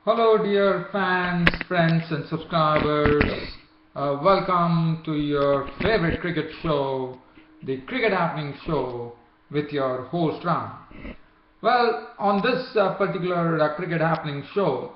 Hello dear fans, friends and subscribers. Welcome to your favorite cricket show, the Cricket Happening Show with your host Ram. Well, on this particular Cricket Happening Show,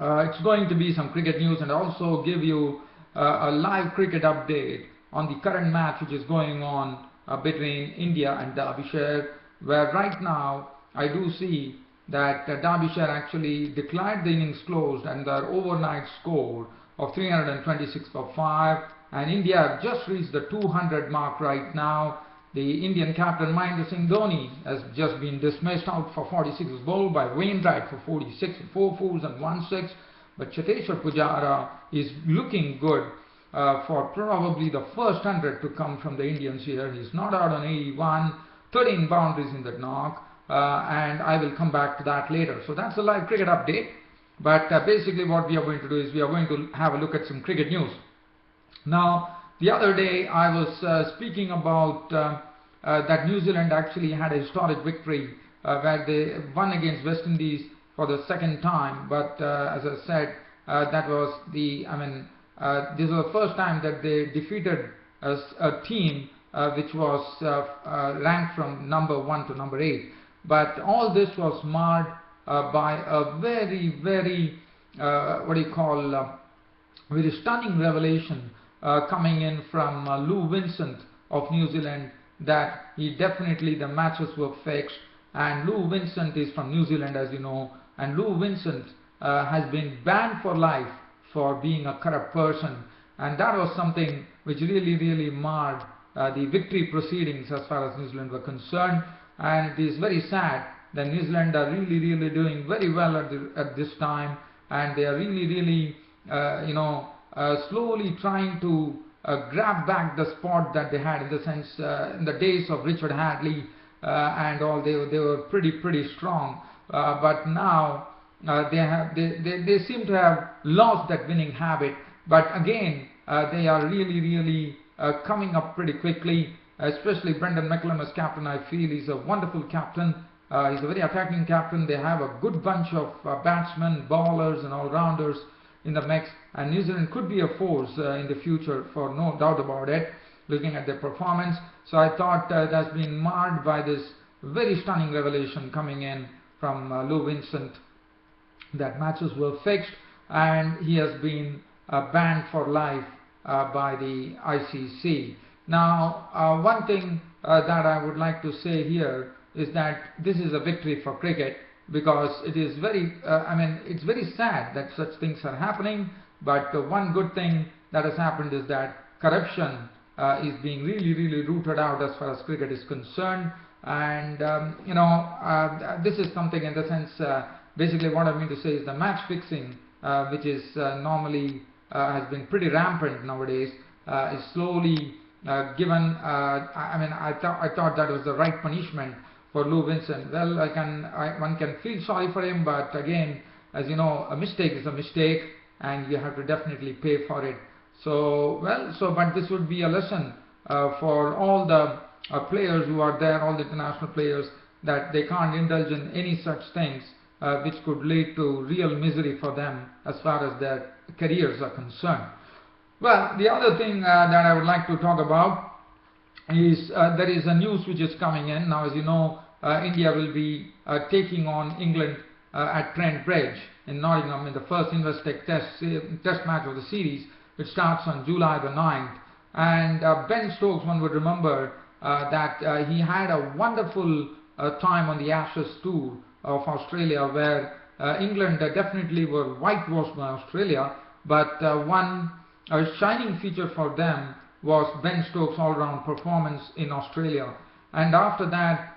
it's going to be some cricket news and also give you a live cricket update on the current match which is going on between India and Derbyshire, where right now I do see that Derbyshire actually declared the innings closed and their overnight score of 326 for 5, and India have just reached the 200 mark right now. The Indian captain Mahendra Singh Dhoni has just been dismissed out for 46 bowled by Wainwright for 46 with 4 fours and 1 6, but Cheteshwar Pujara is looking good for probably the first 100 to come from the Indians here. He's not out on 81, 13 boundaries in the knock. And I will come back to that later. So that's a live cricket update. But basically what we are going to do is we are going to have a look at some cricket news. Now, the other day I was speaking about that New Zealand actually had a historic victory where they won against West Indies for the second time. But as I said, that was this was the first time that they defeated a team which was ranked from number 1 to number 8. But all this was marred by a very, very, very stunning revelation coming in from Lou Vincent of New Zealand, that the matches were fixed. And Lou Vincent is from New Zealand, as you know, and Lou Vincent has been banned for life for being a corrupt person, and that was something which really, really marred the victory proceedings as far as New Zealand were concerned. And it is very sad that New Zealand are really, really doing very well at this time, and they are really, really slowly trying to grab back the spot that they had, in the sense in the days of Richard Hadley and all. They were pretty strong, but now they seem to have lost that winning habit. But again, they are really coming up pretty quickly. Especially Brendan McCullum as captain, I feel he's a wonderful captain. He's a very attacking captain. They have a good bunch of batsmen, bowlers and all-rounders in the mix, and New Zealand could be a force in the future, for no doubt about it, looking at their performance. So I thought that's been marred by this very stunning revelation coming in from Lou Vincent, that matches were fixed and he has been banned for life by the ICC. Now, one thing that I would like to say here is that this is a victory for cricket, because it is it's very sad that such things are happening. But one good thing that has happened is that corruption is being really rooted out as far as cricket is concerned. And this is something, in the sense, basically what I mean to say is the match fixing, which is normally has been pretty rampant nowadays, is slowly given. I thought that was the right punishment for Lou Vincent. Well, one can feel sorry for him, but again, as you know, a mistake is a mistake, and you have to definitely pay for it. But this would be a lesson for all the players who are there, all the international players, that they can't indulge in any such things which could lead to real misery for them as far as their careers are concerned. Well, the other thing that I would like to talk about is there is a news which is coming in. Now, as you know, India will be taking on England at Trent Bridge in Nottingham in the first Investec test match of the series, which starts on July the 9th. And Ben Stokes, one would remember that he had a wonderful time on the Ashes tour of Australia, where England definitely were whitewashed by Australia, but one shining feature for them was Ben Stokes' all-round performance in Australia. And after that,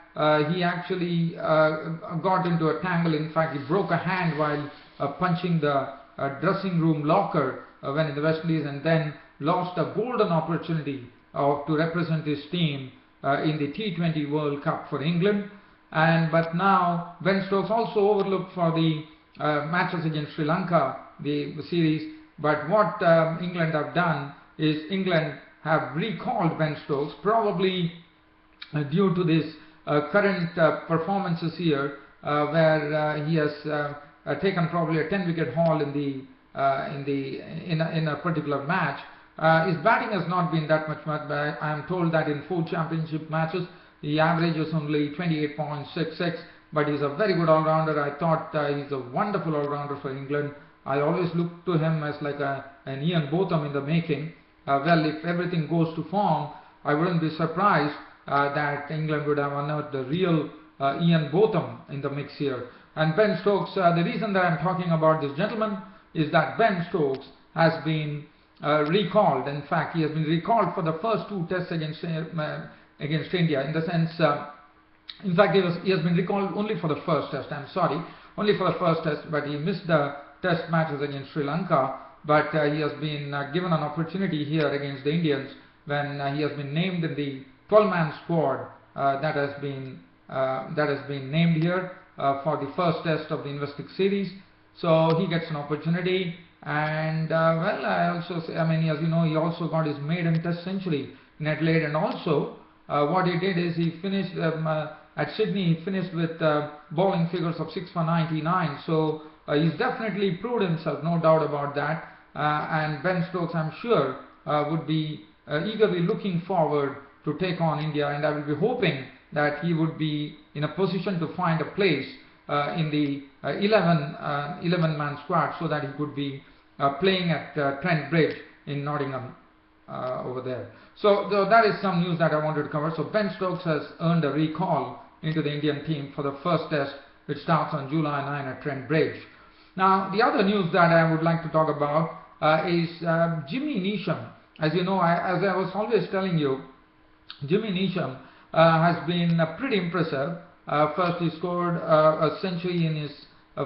he actually got into a tangle. In fact, he broke a hand while punching the dressing room locker when in the West Indies, and then lost a golden opportunity to represent his team in the T20 World Cup for England. But now Ben Stokes also overlooked for the matches against Sri Lanka, the series. But what England have done is England have recalled Ben Stokes, probably due to this current performances here, where he has taken probably a 10-wicket haul in a particular match. His batting has not been that much, but I am told that in 4 championship matches he averages only 28.66. But he's a very good all-rounder. I thought he's a wonderful all-rounder for England. I always look to him as like an Ian Botham in the making. Well, if everything goes to form, I wouldn't be surprised that England would have unearthed the real Ian Botham in the mix here. And Ben Stokes, the reason that I'm talking about this gentleman is that Ben Stokes has been recalled. In fact, he has been recalled for the first 2 tests against India. In the sense, in fact, he has been recalled only for the first test. I'm sorry, only for the first test, but he missed the test matches against Sri Lanka. But he has been given an opportunity here against the Indians when he has been named in the 12-man squad that has been named here for the first test of the Investec series. So he gets an opportunity, and well, I also say, I mean, as you know, he also got his maiden test century in Adelaide, and also what he did is he finished at Sydney. He finished with bowling figures of 6 for 99. So he's definitely proved himself, no doubt about that. And Ben Stokes, I'm sure, would be eagerly looking forward to take on India, and I will be hoping that he would be in a position to find a place in the 11-man squad, so that he could be playing at Trent Bridge in Nottingham over there. So that is some news that I wanted to cover. So Ben Stokes has earned a recall into the Indian team for the first test, which starts on July 9 at Trent Bridge. Now, the other news that I would like to talk about is Jimmy Neesham. As you know, as I was always telling you, Jimmy Neesham has been pretty impressive. First, he scored a century in his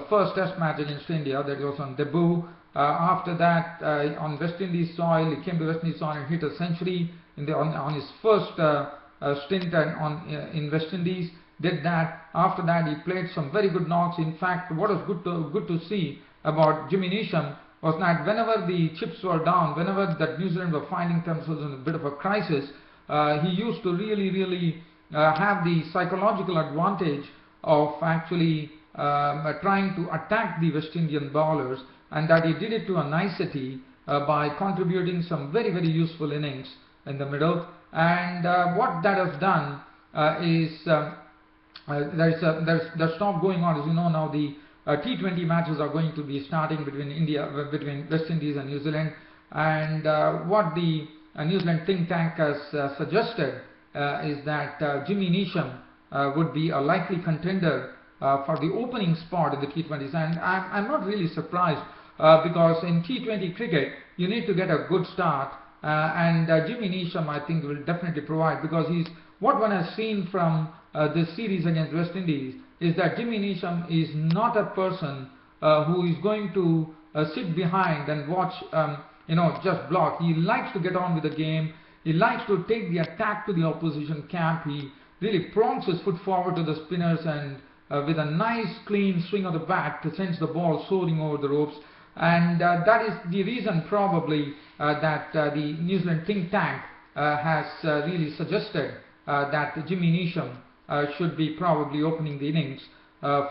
first test match against India, that was on debut. After that, on West Indies soil, he came to West Indies soil and hit a century on his first stint in West Indies. Did that. After that, he played some very good knocks. In fact, what was good to see about Jimmy Neesham was that whenever the chips were down, whenever that New Zealand were finding themselves in a bit of a crisis, he used to really have the psychological advantage of actually trying to attack the West Indian bowlers, and that he did it to a nicety by contributing some very useful innings in the middle. And what that has done is there's talk going on. As you know, now the T20 matches are going to be starting between West Indies and New Zealand, and what the New Zealand think tank has suggested is that Jimmy Neesham would be a likely contender for the opening spot in the T20s, and I'm not really surprised because in T20 cricket you need to get a good start, and Jimmy Neesham, I think, will definitely provide, because what one has seen from this series against West Indies is that Jimmy Neesham is not a person who is going to sit behind and watch just block. He likes to get on with the game. He likes to take the attack to the opposition camp. He really prongs his foot forward to the spinners, and with a nice clean swing of the bat sends the ball soaring over the ropes. And that is the reason probably that the New Zealand think tank has really suggested that Jimmy Neesham should be probably opening the innings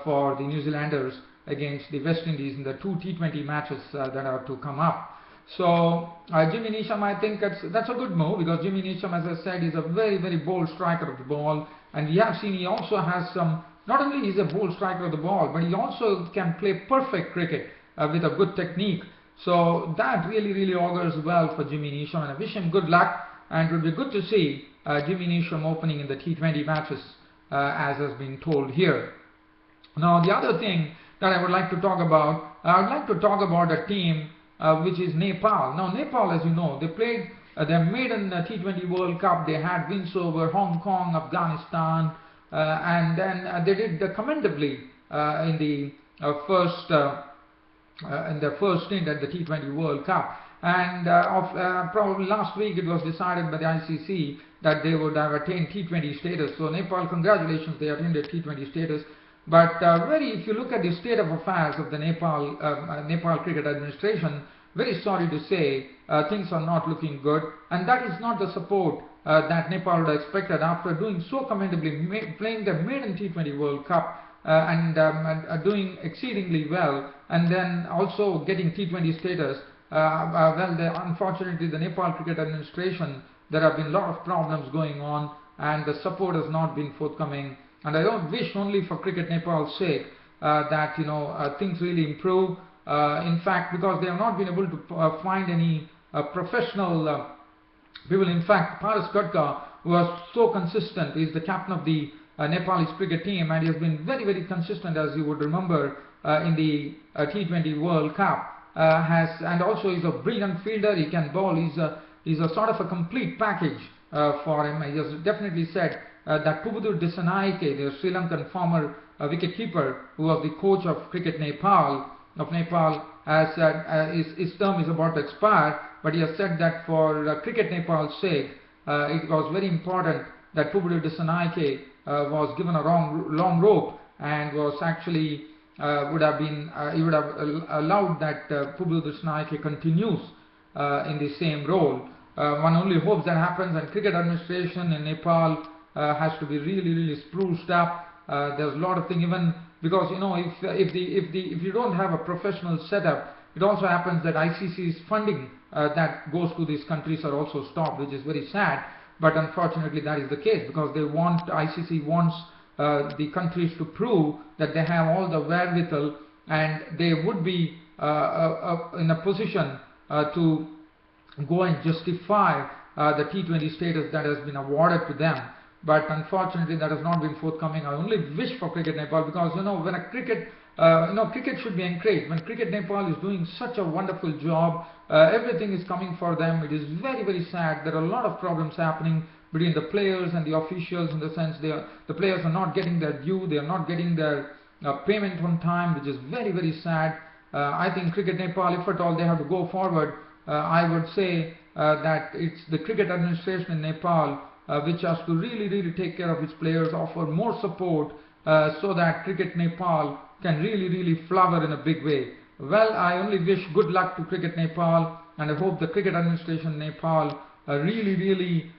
for the New Zealanders against the West Indies in the 2 T20 matches that are to come up. So Jimmy Neesham, I think that's a good move, because Jimmy Neesham, as I said, is a very bold striker of the ball, and we have seen he also has some, not only is a bold striker of the ball, but he also can play perfect cricket with a good technique. So that really augurs well for Jimmy Neesham, and I wish him good luck, and it would be good to see Jimmy Neesham opening in the T20 matches as has been told here. Now, the other thing that I would like to talk about, I would like to talk about a team which is Nepal. Now, Nepal, as you know, they played their maiden T20 World Cup. They had wins over Hong Kong, Afghanistan, and then they did commendably in the their first stint at the T20 World Cup. And probably last week it was decided by the ICC that they would have attained T20 status. So Nepal, congratulations, they attained a T20 status. But if you look at the state of affairs of the Nepal Cricket Administration, very sorry to say, things are not looking good, and that is not the support that Nepal would have expected after doing so commendably, playing the maiden T20 World Cup and are doing exceedingly well, and then also getting T20 status. Unfortunately, the Nepal Cricket Administration, there have been a lot of problems going on, and the support has not been forthcoming. And I don't wish only for Cricket Nepal's sake that things really improve. In fact, because they have not been able to find any professional people. In fact, Paras Gadka, who was so consistent, is the captain of the Nepalese cricket team, and he has been very, very consistent, as you would remember, in the T20 World Cup. And also he's a brilliant fielder. He can bowl. He's a sort of a complete package for him. He has definitely said that Pubudur Disarray, the Sri Lankan former wicketkeeper, who was the coach of Cricket Nepal, has said his term is about to expire, but he has said that for Cricket Nepal's sake, it was very important that Pubudur Disarray was given a long rope, and was actually he would have allowed that Pubudur Disarray continues in the same role. One only hopes that happens, and cricket administration in Nepal has to be really, really spruced up. There's a lot of things, even because if you don't have a professional setup, it also happens that ICC's funding that goes to these countries are also stopped, which is very sad. But unfortunately, that is the case, because ICC wants the countries to prove that they have all the wherewithal, and they would be in a position to go and justify the T20 status that has been awarded to them. But unfortunately, that has not been forthcoming. I only wish for Cricket Nepal, because when a cricket should be encouraged. When Cricket Nepal is doing such a wonderful job, everything is coming for them. It is very, very sad. There are a lot of problems happening between the players and the officials, in the sense the players are not getting their due, they are not getting their payment on time, which is very, very sad. I think Cricket Nepal, if at all they have to go forward, I would say that it's the cricket administration in Nepal which has to really, really take care of its players, offer more support so that Cricket Nepal can really, really flower in a big way. Well, I only wish good luck to Cricket Nepal, and I hope the cricket administration in Nepal really, really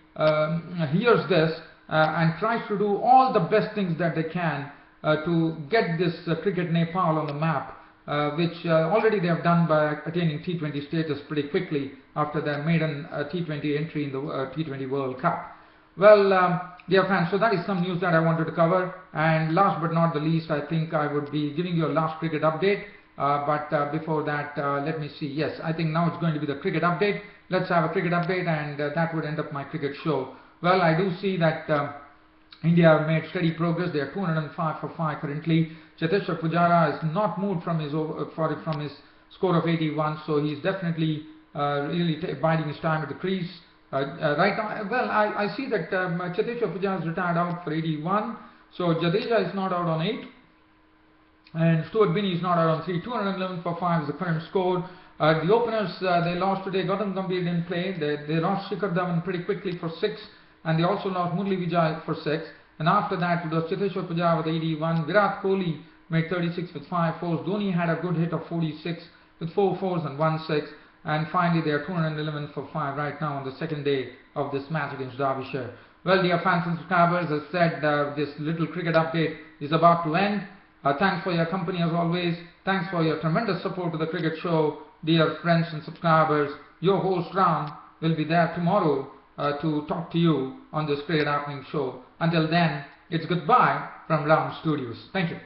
hears this and tries to do all the best things that they can to get this Cricket Nepal on the map, which already they have done by attaining T20 status pretty quickly after their maiden T20 entry in the T20 World Cup. Well, dear fans, so that is some news that I wanted to cover. And last but not the least, I think I would be giving you a last cricket update. But before that, let me see. Yes, I think now it's going to be the cricket update. Let's have a cricket update, and that would end up my cricket show. Well, I do see that India have made steady progress. They are 205 for 5 currently. Cheteshwar Pujara has not moved from his score of 81, so he's definitely really biding his time at the crease. Right now, well, I see that Cheteshwar Pujara has retired out for 81, so Jadeja is not out on 8, and Stuart Binney is not out on 3. 211 for 5 is the current score. The openers, they lost today. Gautam Gambhir didn't play. They lost Shikhar Dhawan pretty quickly for 6, and they also lost Murali Vijay for 6. And after that, it was Cheteshwar Pujara with 81. Virat Kohli made 36 with 5 fours. Dhoni had a good hit of 46 with 4 fours and 1 6. And finally, they are 211 for 5 right now on the second day of this match against Derbyshire. Well, dear fans and subscribers, as said, this little cricket update is about to end. Thanks for your company as always. Thanks for your tremendous support to the cricket show. Dear friends and subscribers, your host Ram will be there tomorrow to talk to you on this Cricket Happening show. Until then, it's goodbye from Ram Studios. Thank you.